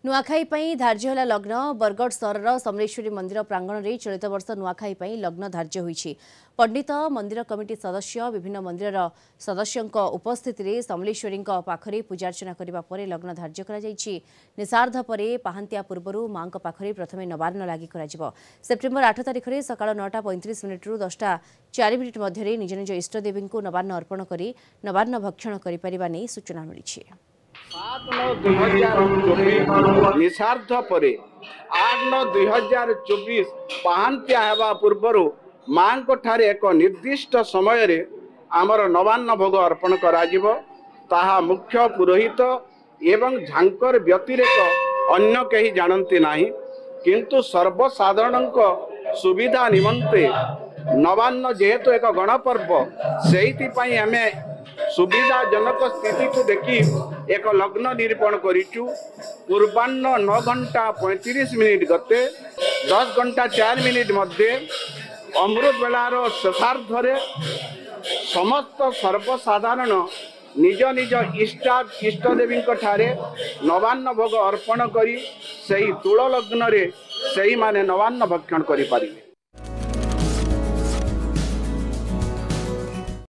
नुआखाई पई धार्य होला लग्न बरगढ़ सहर समलेश्वरी मंदिर प्रांगण में चलित वर्ष नुआखाई पई लग्न धार्य होईछि। पंडित मंदिर कमिटी सदस्य विभिन्न मंदिर सदस्यों उपस्थित रे समलेश्वरी पाखरे पूजार्चना करने पर लग्न धार्य करा जायछि। निशार्ध परे पाहांतिया पूर्व मां पाखरे प्रथमे नवान्न लागि करा सेप्टेम्बर 8 तारिख में सकाळ 9:35 रु 10:04 मध्य निज निज इष्टदेवी को नवान्न अर्पण कर नवान्न भक्षण कर सूचना मिली। 7/9/2024 निशार्ध परे 8/9/2024 पाहांतिया हेबा पूर्व मां ठारे एक निर्दिष्ट समय रे आमर नवान्न भोग अर्पण कराजिबो। ताहा मुख्य पुरोहित एवं झांकर व्यतिरेक अन्य कहीं जानती नाही, किंतु सर्वसाधारण सुविधा निमंते नवान्न जेहेतु एक गणपर्व से आमे सुविधाजनक स्थिति को देखी एक लग्न निरूपण करिचु। पूर्वान्न 9:35 गते 10:04 मध्य अमृत बेलार शेषार्धरे समस्त सर्वसाधारण निज निज इष्टदेवी ठारे नवान्न भोग अर्पण करी सही तुल लग्न रे सही माने नवान्न भक्षण करि पारिबे।